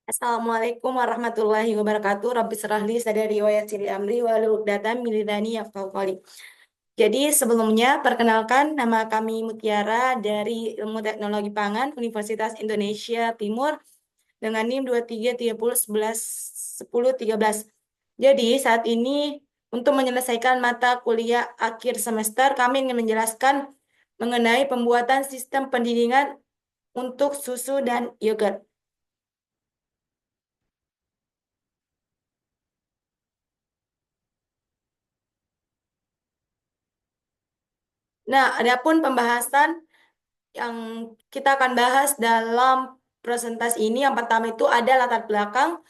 Assalamualaikum warahmatullahi wabarakatuh. Rabbi shrah li sadri wa yassir li amri wahlul 'uqdatam min lisani yafqahu qawli. Jadi sebelumnya perkenalkan nama kami Mutiara dari Ilmu Teknologi Pangan Universitas Indonesia Timur dengan NIM 2330111013. Jadi saat ini untuk menyelesaikan mata kuliah akhir semester kami ingin menjelaskan mengenai pembuatan sistem pendinginan untuk susu dan yogurt. Nah, adapun pembahasan yang kita akan bahas dalam presentasi ini, yang pertama itu ada latar belakang,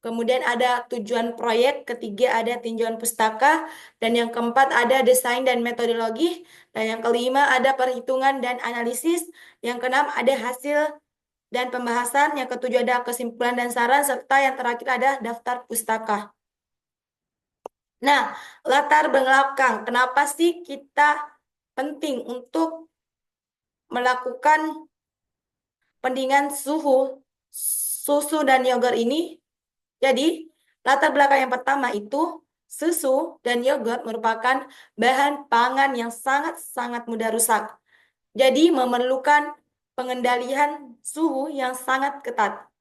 kemudian ada tujuan proyek, ketiga ada tinjauan pustaka, dan yang keempat ada desain dan metodologi, dan yang kelima ada perhitungan dan analisis, yang keenam ada hasil dan pembahasan, yang ketujuh ada kesimpulan dan saran, serta yang terakhir ada daftar pustaka. Nah, latar belakang, kenapa sih kita penting untuk melakukan pendinginan susu dan yogurt ini? Jadi, latar belakang yang pertama itu susu dan yogurt merupakan bahan pangan yang sangat-sangat mudah rusak. Jadi, memerlukan pengendalian suhu yang sangat ketat.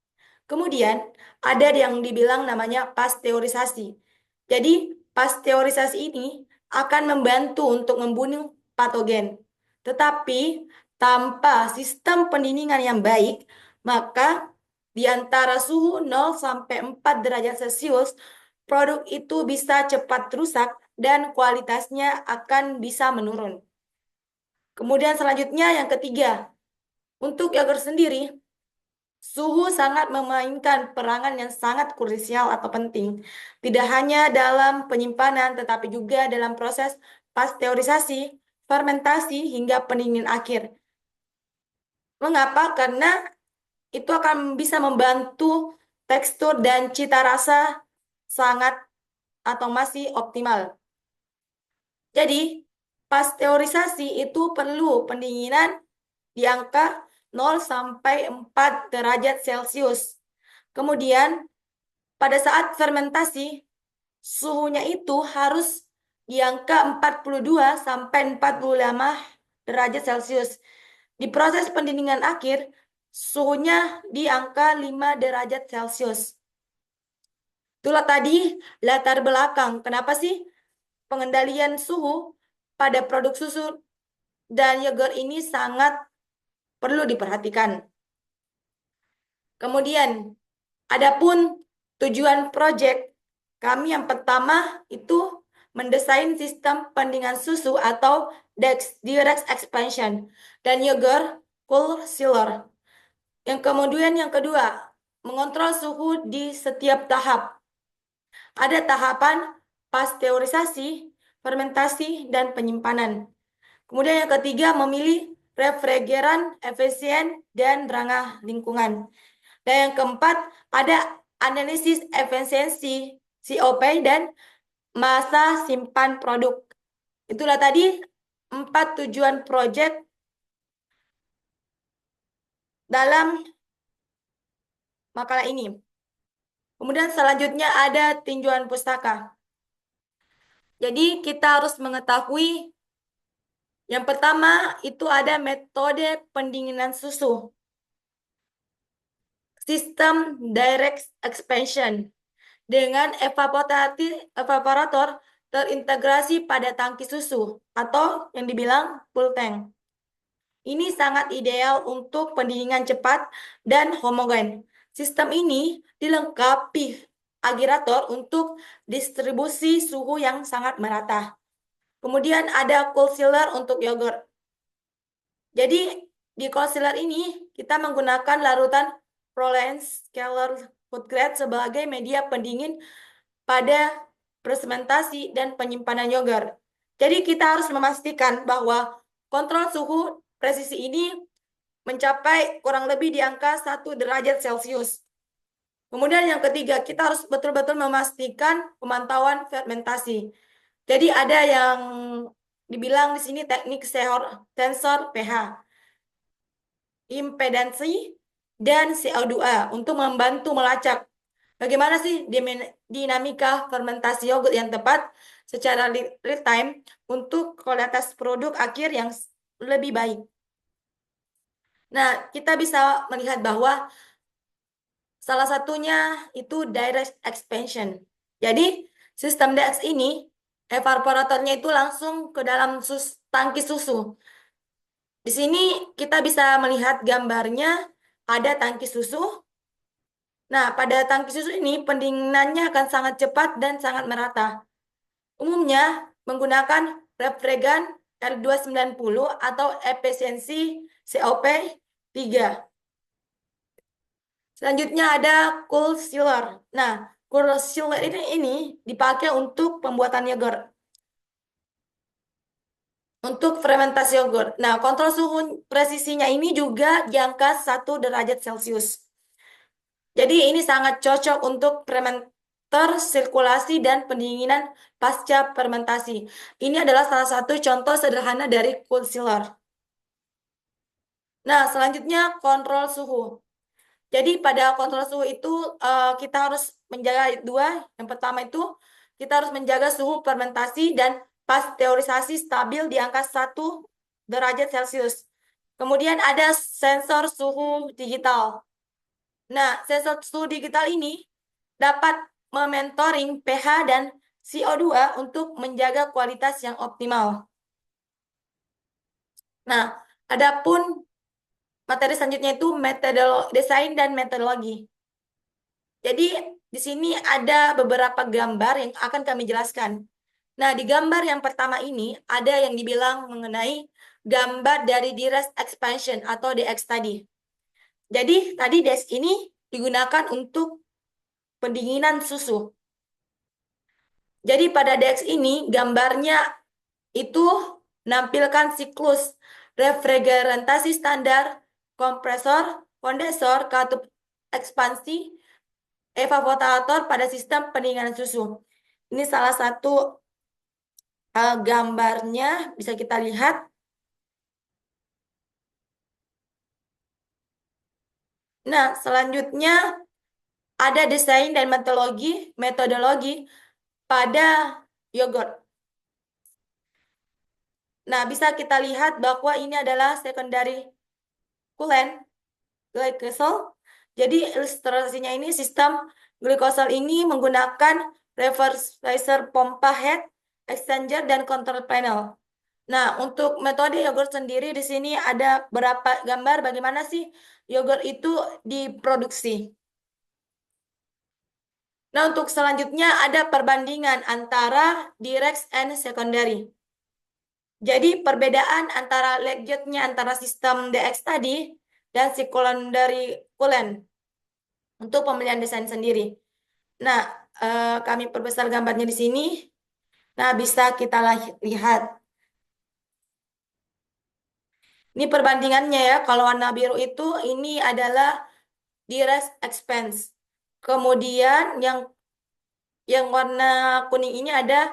Kemudian, ada yang dibilang namanya pasteurisasi. Jadi, pasteurisasi ini akan membantu untuk membunuh patogen. Tetapi, tanpa sistem pendinginan yang baik, maka di antara suhu 0 sampai 4 derajat Celcius, produk itu bisa cepat rusak dan kualitasnya akan bisa menurun. Kemudian selanjutnya yang ketiga, untuk yogurt sendiri, suhu sangat memainkan peranan yang sangat krusial atau penting, tidak hanya dalam penyimpanan, tetapi juga dalam proses pasteurisasi, fermentasi, hingga pendingin akhir. Mengapa? Karena itu akan bisa membantu tekstur dan cita rasa sangat atau masih optimal. Jadi, pasteurisasi itu perlu pendinginan di angka 0 sampai 4 derajat Celcius. Kemudian, pada saat fermentasi, suhunya itu harus di angka 42 sampai 45 derajat Celcius. Di proses pendinginan akhir, suhunya di angka 5 derajat Celcius. Itulah tadi latar belakang. Kenapa sih pengendalian suhu pada produk susu dan yogurt ini sangat perlu diperhatikan. Kemudian, adapun tujuan proyek kami yang pertama itu mendesain sistem pendinginan susu atau DEX, Direct Expansion, dan yogurt Cool Chiller. Yang kemudian yang kedua, mengontrol suhu di setiap tahap. Ada tahapan pasteurisasi, fermentasi, dan penyimpanan. Kemudian yang ketiga, memilih refrigeran efisien dan ramah lingkungan. Dan yang keempat, ada analisis efisiensi COP dan masa simpan produk. Itulah tadi 4 tujuan proyek dalam makalah ini. Kemudian selanjutnya ada tinjauan pustaka. Jadi kita harus mengetahui yang pertama itu ada metode pendinginan susu. Sistem direct expansion dengan evaporator terintegrasi pada tangki susu atau yang dibilang full tank. Ini sangat ideal untuk pendinginan cepat dan homogen. Sistem ini dilengkapi agregator untuk distribusi suhu yang sangat merata. Kemudian ada cool chiller untuk yogurt. Jadi di cold chiller ini kita menggunakan larutan Proline Scalar Food Grade sebagai media pendingin pada fermentasi dan penyimpanan yogurt. Jadi kita harus memastikan bahwa kontrol suhu presisi ini mencapai kurang lebih di angka 1 derajat Celcius. Kemudian yang ketiga, kita harus betul-betul memastikan pemantauan fermentasi. Jadi ada yang dibilang di sini teknik sensor pH, impedansi, dan CO2 untuk membantu melacak bagaimana sih dinamika fermentasi yogurt yang tepat secara real time untuk kualitas produk akhir yang lebih baik. Nah, kita bisa melihat bahwa salah satunya itu direct expansion. Jadi, sistem DX ini evaporatornya itu langsung ke dalam tangki susu. Di sini kita bisa melihat gambarnya ada tangki susu. Nah, pada tangki susu ini pendinginannya akan sangat cepat dan sangat merata. Umumnya menggunakan refrigeran R290 atau efisiensi COP 3. Selanjutnya ada cool chiller. Nah, cool chiller ini dipakai untuk pembuatan yogurt, untuk fermentasi yogurt. Nah, kontrol suhu presisinya ini juga di angka 1 derajat Celcius. Jadi ini sangat cocok untuk fermenter sirkulasi dan pendinginan pasca fermentasi. Ini adalah salah satu contoh sederhana dari cool chiller. Nah, selanjutnya kontrol suhu. Jadi pada kontrol suhu itu kita harus menjaga dua. Yang pertama itu kita harus menjaga suhu fermentasi dan pasteurisasi stabil di angka 1 derajat Celcius. Kemudian ada sensor suhu digital. Nah, sensor suhu digital ini dapat mementoring pH dan CO2 untuk menjaga kualitas yang optimal. Nah, adapun materi selanjutnya itu metodologi desain dan metodologi. Jadi di sini ada beberapa gambar yang akan kami jelaskan. Nah, di gambar yang pertama ini ada yang dibilang mengenai gambar dari direct expansion atau DX tadi. Jadi tadi DX ini digunakan untuk pendinginan susu. Jadi pada DX ini gambarnya itu menampilkan siklus refrigerantasi standar, kompresor, kondensor, katup ekspansi, evaporator pada sistem pendinginan susu. Ini salah satu gambarnya bisa kita lihat. Nah, selanjutnya ada desain dan metodologi pada yogurt. Nah, bisa kita lihat bahwa ini adalah secondary coolant glycosol. Jadi ilustrasinya ini sistem glycosol ini menggunakan reverser pompa head, exchanger, dan control panel. Nah, untuk metode yogurt sendiri di sini ada beberapa gambar bagaimana sih yogurt itu diproduksi. Nah, untuk selanjutnya ada perbandingan antara direct and secondary. Jadi perbedaan antara legitnya antara sistem DX tadi dan secondary coolant untuk pemilihan desain sendiri. Nah, kami perbesar gambarnya di sini. Nah, bisa kita lihat. Ini perbandingannya ya. Kalau warna biru itu ini adalah direct expense. Kemudian yang warna kuning ini ada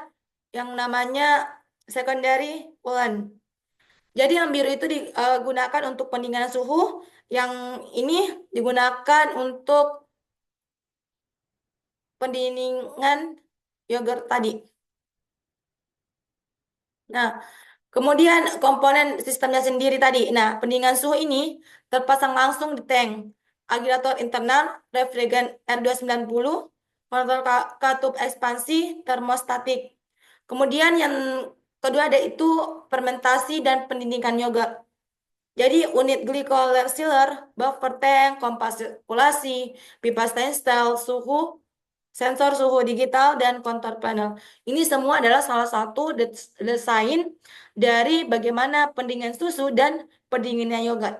yang namanya secondary coolant. Jadi yang biru itu digunakan untuk pendinginan suhu, yang ini digunakan untuk pendinginan yogurt tadi. Nah, kemudian komponen sistemnya sendiri tadi. Nah, pendinginan suhu ini terpasang langsung di tank, agregator internal, refrigeran R290, kontrol katup ekspansi, termostatik. Kemudian yang kedua ada itu fermentasi dan pendinginan yogurt. Jadi unit glycolysis sealer, buffer tank, kompas sirkulasi, pipa stainless steel, suhu, sensor suhu digital, dan control panel. Ini semua adalah salah satu desain dari bagaimana pendinginan susu dan pendinginan yogurt.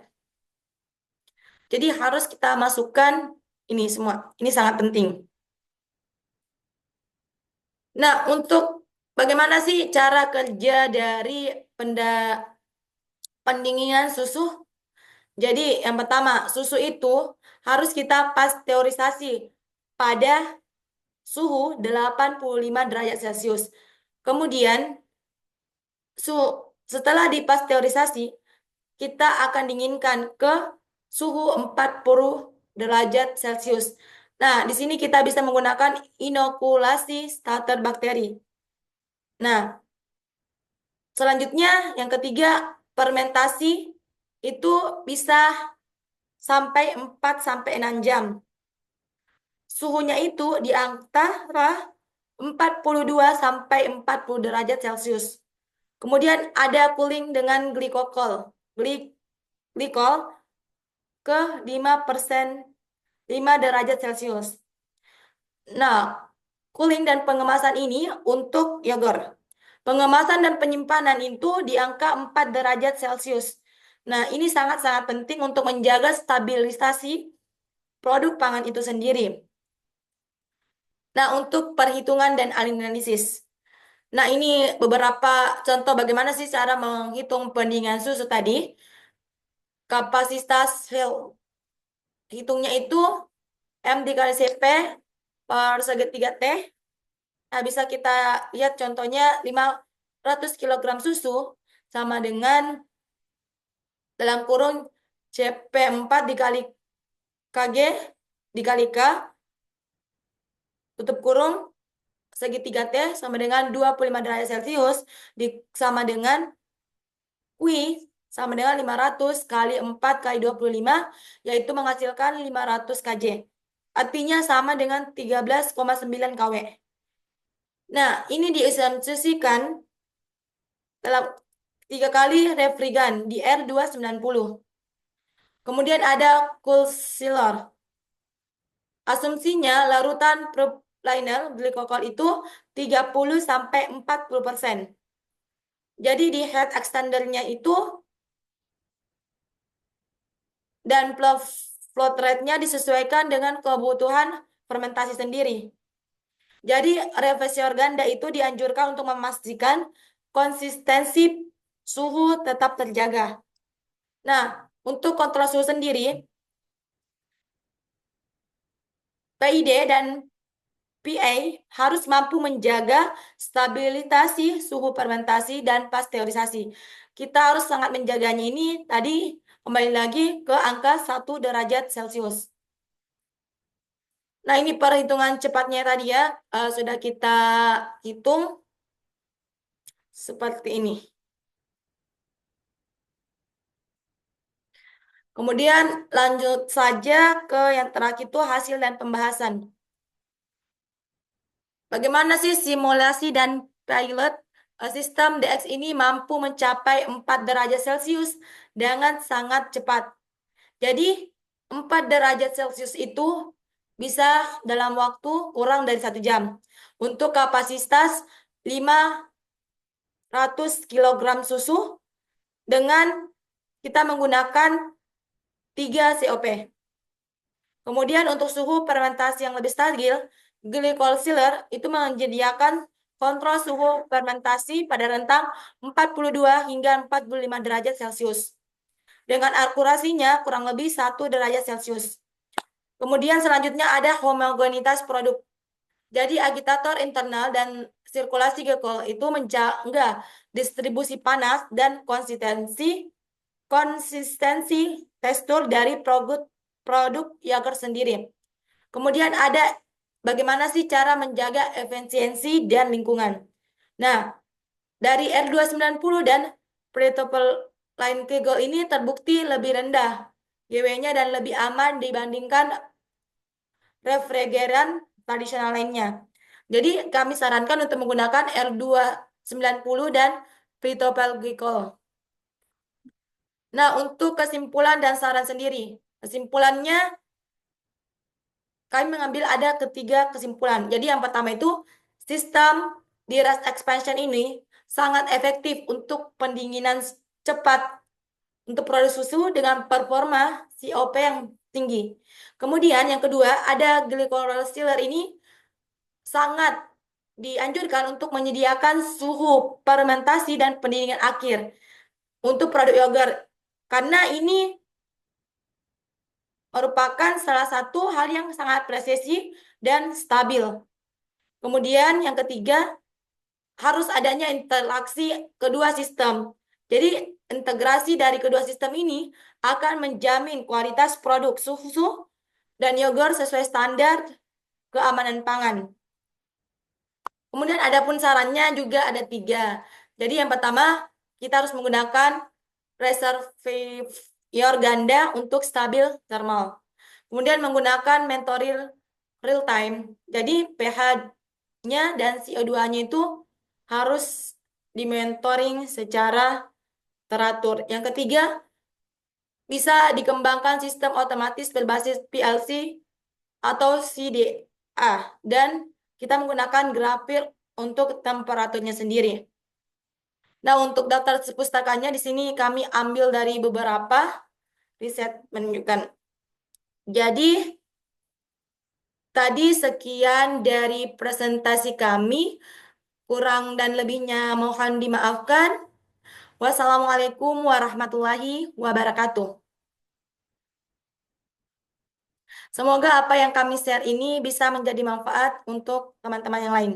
Jadi harus kita masukkan ini semua. Ini sangat penting. Nah, untuk bagaimana sih cara kerja dari pendinginan susu? Jadi yang pertama, susu itu harus kita pasteurisasi pada suhu 85 derajat Celcius. Kemudian setelah dipasteurisasi, kita akan dinginkan ke suhu 40 derajat Celcius. Nah, di sini kita bisa menggunakan inokulasi starter bakteri. Nah, selanjutnya yang ketiga, fermentasi itu bisa sampai 4 sampai 6 jam. Suhunya itu di antara 42 sampai 40 derajat Celcius. Kemudian ada cooling dengan glikol. Glikol ke 5%, 5 derajat Celcius. Nah, cooling dan pengemasan ini untuk yogurt. Pengemasan dan penyimpanan itu di angka 4 derajat Celcius. Nah, ini sangat-sangat penting untuk menjaga stabilisasi produk pangan itu sendiri. Nah, untuk perhitungan dan analisis. Nah, ini beberapa contoh bagaimana sih cara menghitung pendinginan susu tadi. Kapasitas hitungnya itu M dikali CP per segitiga T. Nah, bisa kita lihat contohnya 500 kilogram susu sama dengan dalam kurung CP4 dikali KG dikali K, tutup kurung, segitiga T sama dengan 25 derajat Celcius sama dengan Q sama dengan 500 kali 4 kali 25, yaitu menghasilkan 500 kJ. Artinya sama dengan 13,9 kW. Nah, ini diasumsikan dalam 3 kali refrigan di R290. Kemudian ada cool chiller. Asumsinya larutan propylene glikol itu 30 sampai 40%. Jadi di heat extendernya itu dan flow rate-nya disesuaikan dengan kebutuhan fermentasi sendiri. Jadi refrigerator ganda itu dianjurkan untuk memastikan konsistensi suhu tetap terjaga. Nah, untuk kontrol suhu sendiri, PID dan PA harus mampu menjaga stabilisasi suhu fermentasi dan pasteurisasi. Kita harus sangat menjaganya ini tadi kembali lagi ke angka 1 derajat Celcius. Nah, ini perhitungan cepatnya tadi ya, sudah kita hitung seperti ini. Kemudian lanjut saja ke yang terakhir itu hasil dan pembahasan. Bagaimana sih simulasi dan pilot sistem DX ini mampu mencapai 4 derajat Celcius dengan sangat cepat. Jadi 4 derajat Celcius itu bisa dalam waktu kurang dari 1 jam. Untuk kapasitas 500 kilogram susu dengan kita menggunakan 3 COP. Kemudian untuk suhu fermentasi yang lebih stabil, glycol chiller itu menyediakan kontrol suhu fermentasi pada rentang 42 hingga 45 derajat Celcius. Dengan akurasinya kurang lebih 1 derajat Celcius. Kemudian selanjutnya ada homogenitas produk. Jadi agitator internal dan sirkulasi glikol itu menjaga distribusi panas dan konsistensi tekstur dari produk yogurt sendiri. Kemudian ada bagaimana sih cara menjaga efisiensi dan lingkungan. Nah, dari R290 dan Line Kegel ini terbukti lebih rendah GW-nya dan lebih aman dibandingkan refrigeran tradisional lainnya. Jadi kami sarankan untuk menggunakan R290 dan Glycol. Nah, untuk kesimpulan dan saran sendiri. Kesimpulannya, kami mengambil ada ketiga kesimpulan. Jadi yang pertama itu, sistem di Rust Expansion ini sangat efektif untuk pendinginan cepat untuk produk susu dengan performa COP yang tinggi. Kemudian yang kedua, ada glycol chiller ini sangat dianjurkan untuk menyediakan suhu fermentasi dan pendinginan akhir untuk produk yogurt. Karena ini merupakan salah satu hal yang sangat presisi dan stabil. Kemudian yang ketiga, harus adanya interaksi kedua sistem. Jadi integrasi dari kedua sistem ini akan menjamin kualitas produk susu dan yogurt sesuai standar keamanan pangan. Kemudian adapun sarannya juga ada 3. Jadi yang pertama, kita harus menggunakan reservoir ganda untuk stabil thermal. Kemudian menggunakan mentoril real time. Jadi pH-nya dan CO2-nya itu harus dimentoring secara teratur. Yang ketiga, bisa dikembangkan sistem otomatis berbasis PLC atau CDA dan kita menggunakan grafir untuk temperaturnya sendiri. Nah, untuk daftar pustakanya di sini kami ambil dari beberapa riset menunjukkan. Jadi, tadi sekian dari presentasi kami. Kurang dan lebihnya mohon dimaafkan. Wassalamualaikum warahmatullahi wabarakatuh. Semoga apa yang kami share ini bisa menjadi manfaat untuk teman-teman yang lain.